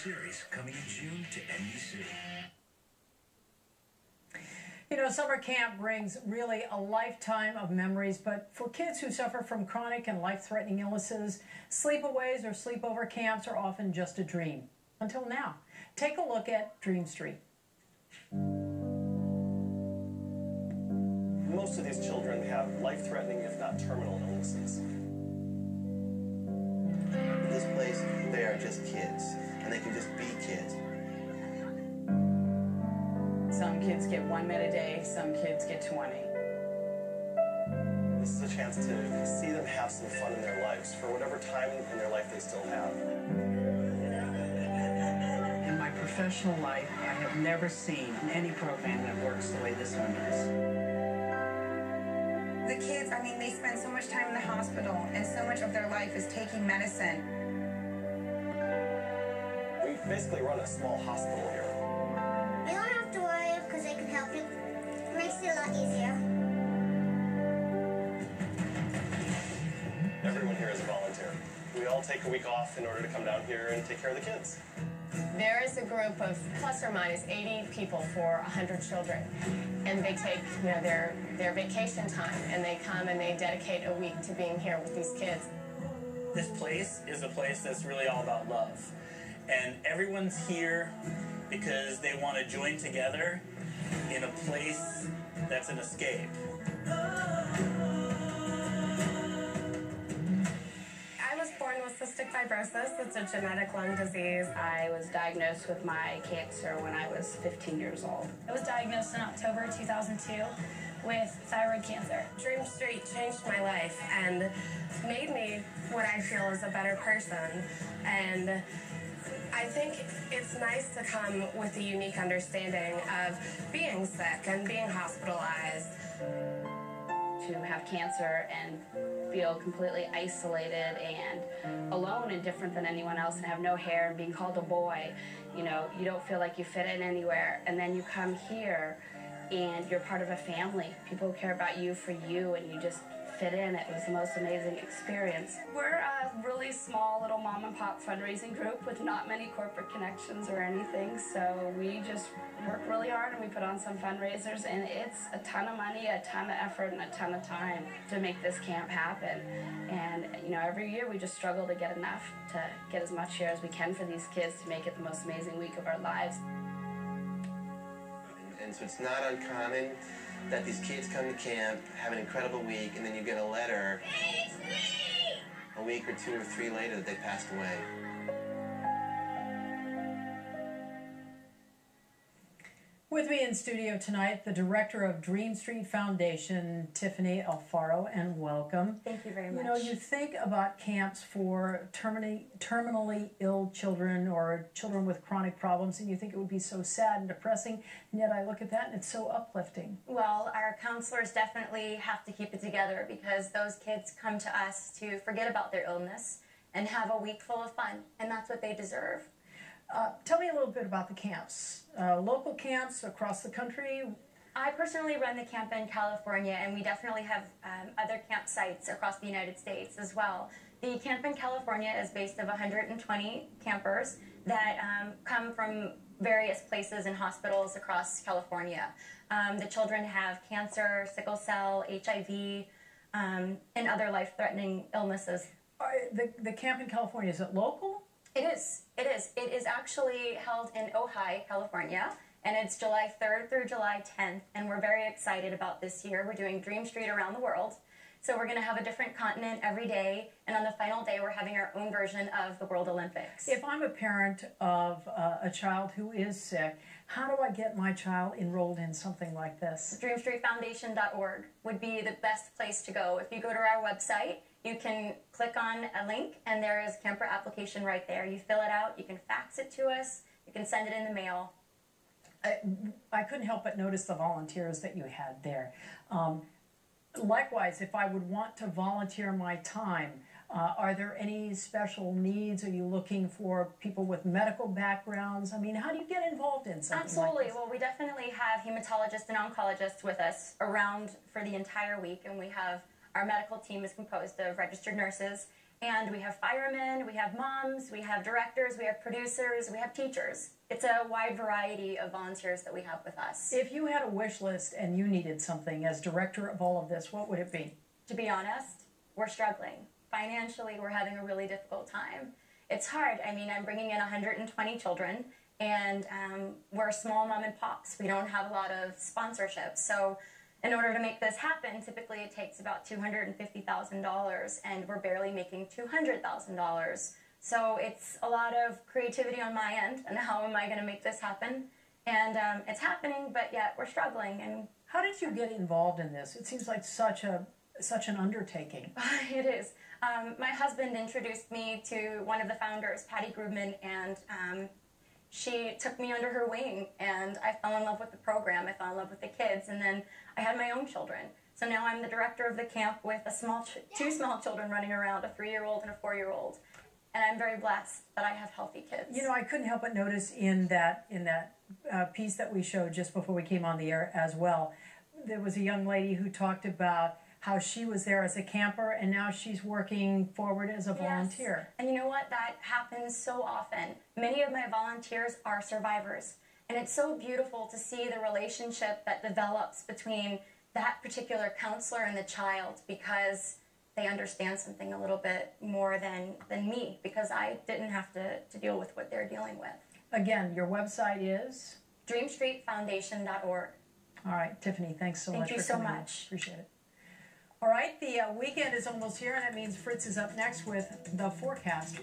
series coming in June to NBC. You know, summer camp brings really a lifetime of memories, but for kids who suffer from chronic and life-threatening illnesses, sleepaways or sleepover camps are often just a dream. Until now. Take a look at Dream Street. Most of these children have life-threatening, if not terminal illnesses. In this place, they are just kids, and they can just be kids. Some kids get 1 med a day, some kids get 20. This is a chance to see them have some fun in their lives, for whatever time in their life they still have. In my professional life, I have never seen any program that works the way this one does. The kids, I mean, they spend so much time in the hospital, and so much of their life is taking medicine. We basically run a small hospital here. You don't have to worry because they can help you. It makes it a lot easier. Everyone here is a volunteer. We all take a week off in order to come down here and take care of the kids. There is a group of plus or minus 80 people for 100 children, and they take their vacation time, and they come and they dedicate a week to being here with these kids. This place is a place that's really all about love, and everyone's here because they want to join together in a place that's an escape. I was born with cystic fibrosis. It's a genetic lung disease. I was diagnosed with my cancer when I was 15 years old. I was diagnosed in October 2002 with thyroid cancer. Dream Street changed my life and made me what I feel is a better person. And I think it's nice to come with a unique understanding of being sick and being hospitalized. To have cancer and feel completely isolated and alone and different than anyone else and have no hair and being called a boy, you know, you don't feel like you fit in anywhere. And then you come here and you're part of a family. People care about you for you and you just fit in. It was the most amazing experience. We're a really small little mom and pop fundraising group with not many corporate connections or anything, so we just work really hard and we put on some fundraisers, and it's a ton of money, a ton of effort, and a ton of time to make this camp happen. And you know, every year we just struggle to get enough to get as much here as we can for these kids to make it the most amazing week of our lives. And so it's not uncommon that these kids come to camp, have an incredible week, and then you get a letter a week or 2 or 3 later that they passed away. With me in studio tonight, the director of Dream Street Foundation, Tiffany Alfaro, and welcome. Thank you very much. You know, you think about camps for terminally ill children or children with chronic problems, and you think it would be so sad and depressing, and yet I look at that and it's so uplifting. Well, our counselors definitely have to keep it together because those kids come to us to forget about their illness and have a week full of fun, and that's what they deserve. Tell me a little bit about the camps, local camps across the country. I personally run the camp in California, and we definitely have other campsites across the United States as well. The camp in California is based of 120 campers that come from various places and hospitals across California. The children have cancer, sickle cell, HIV, and other life-threatening illnesses. The camp in California, is it local? It is. It is. It is actually held in Ojai, California, and it's July 3rd through July 10th, and we're very excited about this year. We're doing Dream Street around the world, so we're going to have a different continent every day, and on the final day, we're having our own version of the World Olympics. If I'm a parent of a child who is sick, how do I get my child enrolled in something like this? DreamStreetFoundation.org would be the best place to go. If you go to our website, you can click on a link, and there is camper application right there. You fill it out, you can fax it to us, you can send it in the mail. I couldn't help but notice the volunteers that you had there. Likewise, if I would want to volunteer my time, are there any special needs? Are you looking for people with medical backgrounds? I mean, how do you get involved in something Absolutely. like this? Well, we definitely have hematologists and oncologists with us around for the entire week, and we have our medical team is composed of registered nurses And we have firemen, we have moms, we have directors, we have producers, we have teachers. It's a wide variety of volunteers that we have with us. If you had a wish list and you needed something as director of all of this, what would it be? To be honest, we're struggling. Financially, we're having a really difficult time. It's hard. I mean, I'm bringing in 120 children, and we're small mom and pops. We don't have a lot of sponsorships. So in order to make this happen, typically it takes about $250,000, and we're barely making $200,000. So it's a lot of creativity on my end, and how am I going to make this happen? And it's happening, but yet we're struggling. And how did you get involved in this? It seems like such an undertaking. It is. My husband introduced me to one of the founders, Patty Grubman, and she took me under her wing, and I fell in love with the program. I fell in love with the kids, and then I had my own children. So now I'm the director of the camp with two small children running around, a 3-year-old and a 4-year-old. And I'm very blessed that I have healthy kids. You know, I couldn't help but notice in that piece that we showed just before we came on the air as well, there was a young lady who talked about how she was there as a camper, and now she's working forward as a volunteer. Yes. And you know what? That happens so often. Many of my volunteers are survivors. And it's so beautiful to see the relationship that develops between that particular counselor and the child, because they understand something a little bit more than me, because I didn't have to deal with what they're dealing with. Again, your website is? DreamStreetFoundation.org. All right, Tiffany, thanks so much for coming. Thank you so much. Appreciate it. All right, the weekend is almost here, and that means Fritz is up next with the forecast.